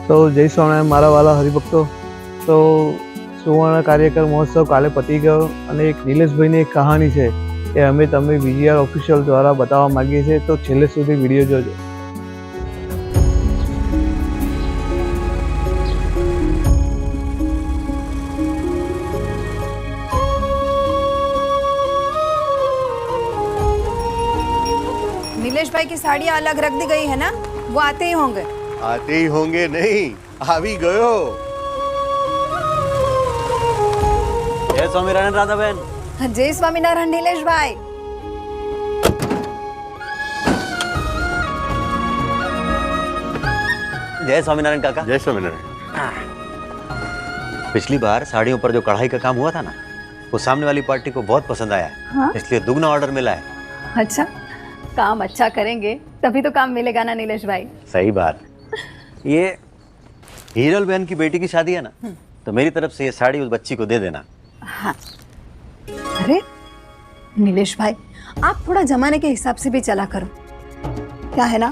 તો જય સ્વામિનારાયણ મારા વાલા હરિભક્તો. તો સુવર્ણ કાર્યકર મહોત્સવ કાલે પતી ગયો અને એક નિલેશભાઈની એક કહાની છે એ અમે તમે VGR ઓફિશિયલ દ્વારા બતાવવા માંગીએ છીએ, તો છેલ્લે સુધી વિડીયો જોજો. नीलेश भाई की साड़ियाँ अलग रख दी गई है ना, वो आते ही होंगे. आते ही होंगे नहीं, આવી ગયો. जय स्वामीनारायण राधा बहन. जय स्वामीनारायण नीलेश भाई. जय स्वामीनारायण काका. जय स्वामीनारायण. पिछली बार साड़ियों पर जो कढ़ाई का काम हुआ था ना, वो सामने वाली पार्टी को बहुत पसंद आया है. हाँ? इसलिए दुगना ऑर्डर मिला है. अच्छा, काम अच्छा करेंगे तभी तो काम मिलेगा ना नीलेश भाई. सही बात. ये हीरल बहन की बेटी की शादी है ना, तो मेरी तरफ से ये साड़ी उस बच्ची को दे देना. हाँ. अरे नीलेश भाई, आप थोड़ा जमाने के हिसाब से भी चला करो. क्या है ना,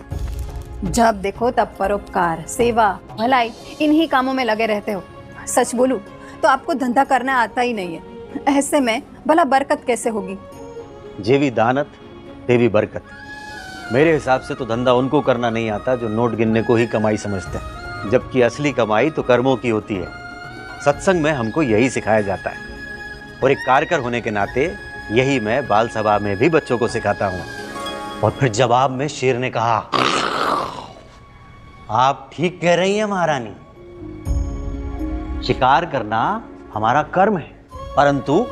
जब देखो तब परोपकार, सेवा, भलाई इन्हीं कामों में लगे रहते हो. सच बोलूं तो आपको धंधा करना आता ही नहीं है. ऐसे में भला बरकत कैसे होगी. जेवी दानत देवी बरकत. मेरे हिसाब से तो धंधा उनको करना नहीं आता जो नोट गिनने को ही कमाई समझते हैं, जबकि असली कमाई तो कर्मों की होती है. सत्संग में हमको यही सिखाया जाता है, और एक कार्यकर होने के नाते यही मैं बाल सभा में भी बच्चों को सिखाता हूँ. और फिर जवाब में शेर ने कहा, आप ठीक कह रही हैं महारानी, शिकार करना हमारा कर्म है, परंतु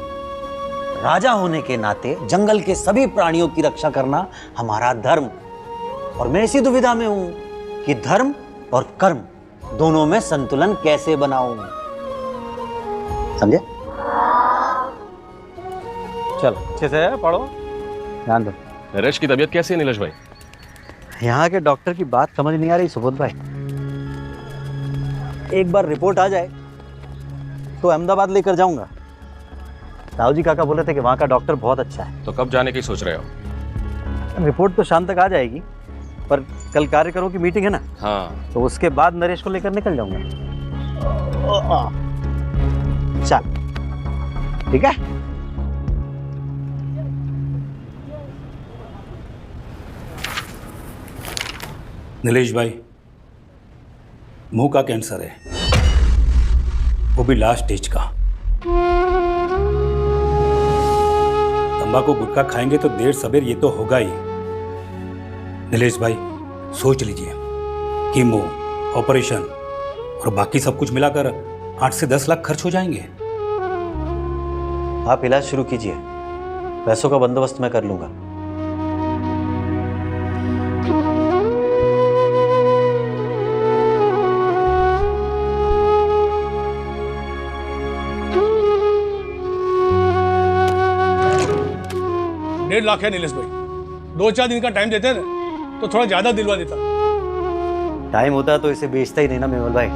राजा होने के नाते जंगल के सभी प्राणियों की रक्षा करना हमारा धर्म. और मैं इसी दुविधा में हूं कि धर्म और कर्म दोनों में संतुलन कैसे बनाऊं. समझे? चल अच्छे से पढ़ो, ध्यान दो. नरेश की तबीयत कैसी है नीलेश भाई? यहाँ के डॉक्टर की बात समझ नहीं आ रही सुबोध भाई. एक बार रिपोर्ट आ जाए तो अहमदाबाद लेकर जाऊंगा. राव जी काका बोले थे कि वहाँ का डॉक्टर बहुत अच्छा है. तो कब जाने की सोच रहे हो? रिपोर्ट तो शाम तक आ जाएगी, पर कल कार्यकरों की मीटिंग है ना, हाँ. तो उसके बाद नरेश को लेकर निकल जाऊंगा. चल ठीक है. नीलेश भाई, मुंह का कैंसर है, वो भी लास्ट स्टेज का. तंबाकू गुटखा खाएंगे तो देर सवेर ये तो होगा ही. नीलेश भाई सोच लीजिए, कीमो, ऑपरेशन और बाकी सब कुछ मिलाकर 8 से 10 लाख खर्च हो जाएंगे. आप इलाज शुरू कीजिए, पैसों का बंदोबस्त मैं कर लूंगा. $1.5 लाख है नीलेश भाई. 2-4 दिन का टाइम देते ना तो थोड़ा ज्यादा दिलवा देता. टाइम होता तो इसे बेचता ही नहीं ना मेवल भाई.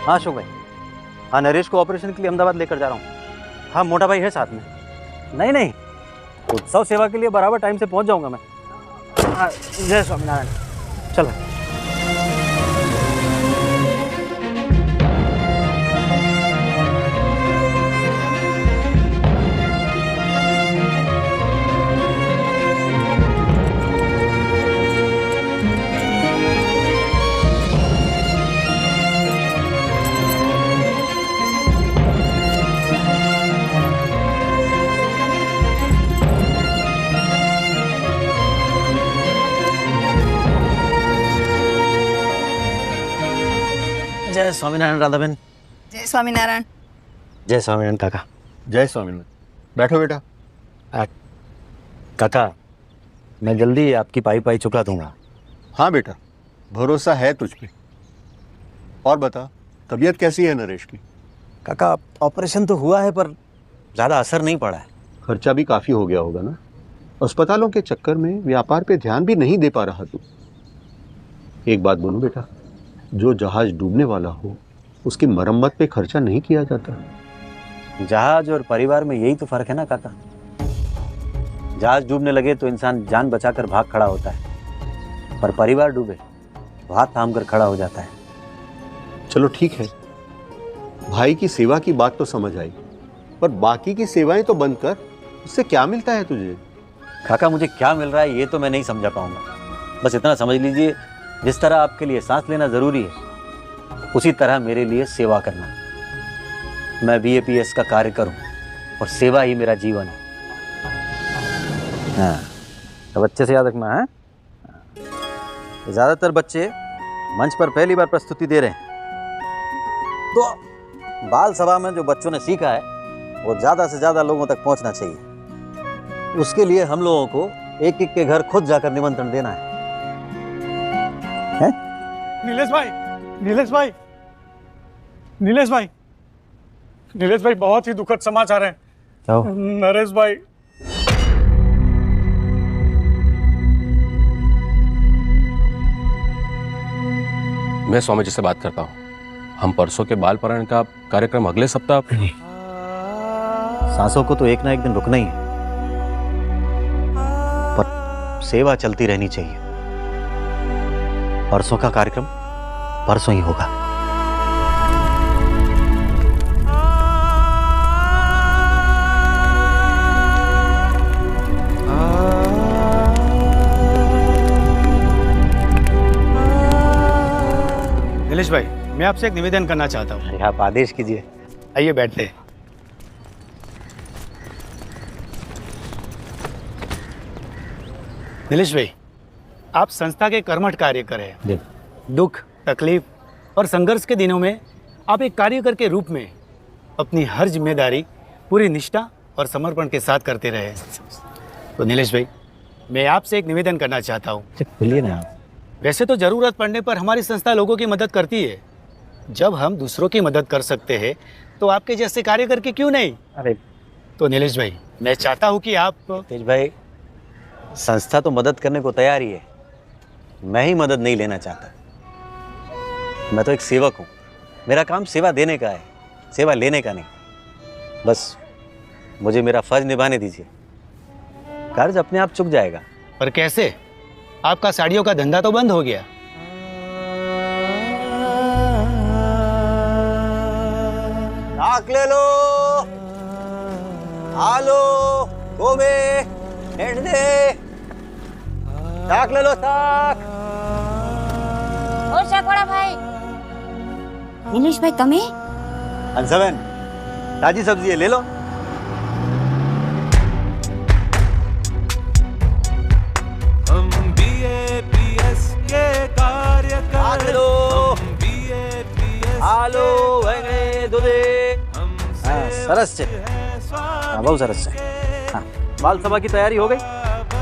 हाँ अशोक भाई, हाँ नरेश को ऑपरेशन के लिए अहमदाबाद लेकर जा रहा हूँ. हाँ मोटा भाई है साथ में. नहीं नहीं, उत्सव सेवा के लिए बराबर टाइम से पहुँच जाऊँगा मैं. जय स्वामीनारायण. चलो. जय स्वामीनारायण राधा बहन. जय स्वामीनारायण. जय स्वामीनारायण काका. जय स्वामीनारायण. बैठो बेटा. काका, मैं जल्दी आपकी पाई पाई चुका दूंगा. हाँ बेटा, भरोसा है तुझ पे। और बता, तबीयत कैसी है नरेश की? काका ऑपरेशन तो हुआ है पर ज़्यादा असर नहीं पड़ा है। खर्चा भी काफी हो गया होगा ना। अस्पतालों के चक्कर में व्यापार पे ध्यान भी नहीं दे पा रहा तू। एक बात बोलूं बेटा, जो जहाज डूबने वाला हो उसकी मरम्मत पे खर्चा नहीं किया जाता। जहाज और परिवार में यही तो फर्क है ना काका। जहाज डूबने लगे तो इंसान जान बचाकर भाग खड़ा होता है, पर परिवार डूबे तो हाथ थाम कर खड़ा हो जाता है। चलो ठीक है, भाई की सेवा की बात तो समझ आई, पर बाकी की सेवाएं तो बंद कर। उससे क्या मिलता है तुझे? काका मुझे क्या मिल रहा है ये तो मैं नहीं समझा पाऊंगा। बस इतना समझ लीजिए, जिस तरह आपके लिए सांस लेना जरूरी है उसी तरह मेरे लिए सेवा करना। मैं BAPS का कार्य करूं और सेवा ही मेरा जीवन है। हाँ, तो अच्छे से याद रखना है। ज़्यादातर बच्चे मंच पर पहली बार प्रस्तुति दे रहे हैं, तो बाल सभा में जो बच्चों ने सीखा है वो ज़्यादा से ज़्यादा लोगों तक पहुंचना चाहिए। उसके लिए हम लोगों को एक एक के घर खुद जाकर निमंत्रण देना है। नीलेश भाई, नीलेश भाई, नीलेश भाई, नीलेश भाई, बहुत ही दुखद समाचार है। तो नरेश भाई, मैं स्वामी जी से बात करता हूँ। हम परसों के बाल परण का कार्यक्रम अगले सप्ताह। सांसों को तो एक ना एक दिन रुकना ही है, पर सेवा चलती रहनी चाहिए। परसों का कार्यक्रम परसों ही होगा। नीलेश भाई, मैं आपसे एक निवेदन करना चाहता हूँ। आप आदेश कीजिए। आइए बैठते। नीलेश भाई, आप संस्था के कर्मठ कार्य कर रहे हैं। दुख, तकलीफ और संघर्ष के दिनों में आप एक कार्यकर के रूप में अपनी हर जिम्मेदारी पूरी निष्ठा और समर्पण के साथ करते रहे। तो नीलेश भाई, मैं आपसे एक निवेदन करना चाहता हूँ। बोलिए ना। वैसे तो ज़रूरत पड़ने पर हमारी संस्था लोगों की मदद करती है। जब हम दूसरों की मदद कर सकते हैं तो आपके जैसे कार्य करके क्यों नहीं। अरे तो नीलेश भाई, मैं चाहता हूँ कि आप। तेज भाई, संस्था तो मदद करने को तैयार ही है, मैं ही मदद नहीं लेना चाहता। मैं तो एक सेवक हूँ, मेरा काम सेवा देने का है, सेवा लेने का नहीं। बस मुझे मेरा फर्ज निभाने दीजिए, कर्ज अपने आप चुक जाएगा। पर कैसे? आपका साड़ियों का धंधा तो बंद हो गया। ताक ले लो, आलो, गोबे, हेड दे, ताक ले लो, ताक। और शाकवाड़ा भाई, दिनेश भाई તમે? अंशबेन, ताजी सब्जी है, ले लो। हम BAPS के कार्यकर, ताक ले लो, BAPS आलो, वेंगड़े, दूधे। हाँ, सरस है। हाँ, बहुत सरस है। हाँ, बाल सभा की तैयारी हो गई।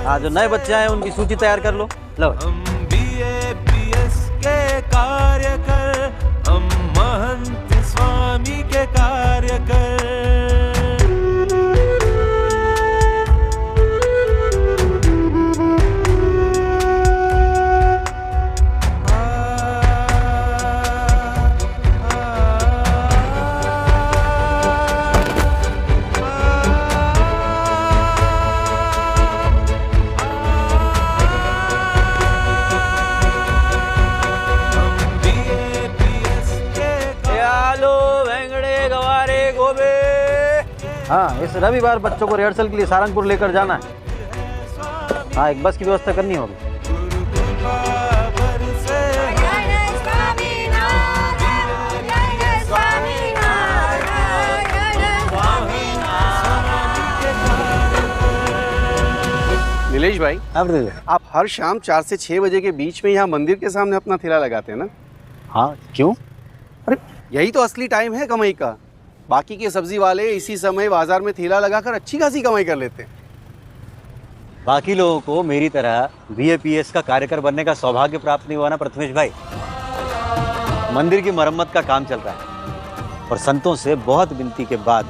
हाँ, जो नए बच्चे आए उनकी सूची तैयार कर लो। लो। हम BAPS के कार्यकर, हम महंत स्वामी के कार्यकर। हाँ, इस रविवार बच्चों को रिहर्सल के लिए सारंगपुर लेकर जाना है। हाँ, एक बस की व्यवस्था करनी होगी। नीलेश भाई, आप हर शाम 4 से 6 बजे के बीच में यहाँ मंदिर के सामने अपना ठेला लगाते हैं ना? हाँ, क्यों? अरे यही तो असली टाइम है कमाई का। बाकी के सब्जी वाले इसी समय बाजार में ठेला लगाकर अच्छी खासी कमाई कर लेते हैं। बाकी लोगों को मेरी तरह बीएपीएस का कार्यकर बनने का सौभाग्य प्राप्त नहीं हुआ ना प्रथमेश भाई। मंदिर की मरम्मत का काम चल रहा है और संतों से बहुत विनती के बाद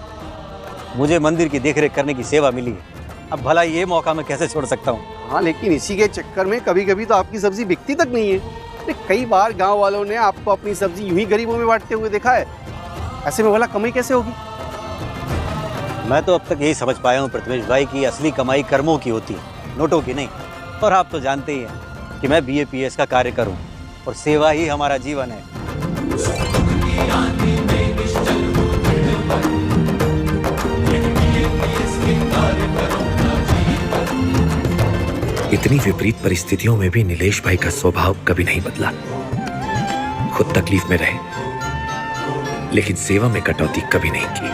मुझे मंदिर की देखरेख करने की सेवा मिली है। अब भला ये मौका मैं कैसे छोड़ सकता हूँ। हाँ, लेकिन इसी के चक्कर में कभी कभी तो आपकी सब्जी बिकती तक नहीं है। अरे कई बार गांव वालों ने आपको अपनी सब्जी यूं ही गरीबों में बांटते हुए देखा है। ऐसे में भला कमाई कैसे होगी? मैं तो अब तक यही समझ पाया हूँ प्रथमेश भाई की असली कमाई कर्मों की होती है, नोटों की नहीं। और आप तो जानते ही हैं कि मैं बीएपीएस का कार्य करूँ और सेवा ही हमारा जीवन है। इतनी विपरीत परिस्थितियों में भी नीलेश भाई का स्वभाव कभी नहीं बदला। खुद तकलीफ में रहे लेकिन सेवा में कटौती कभी नहीं की।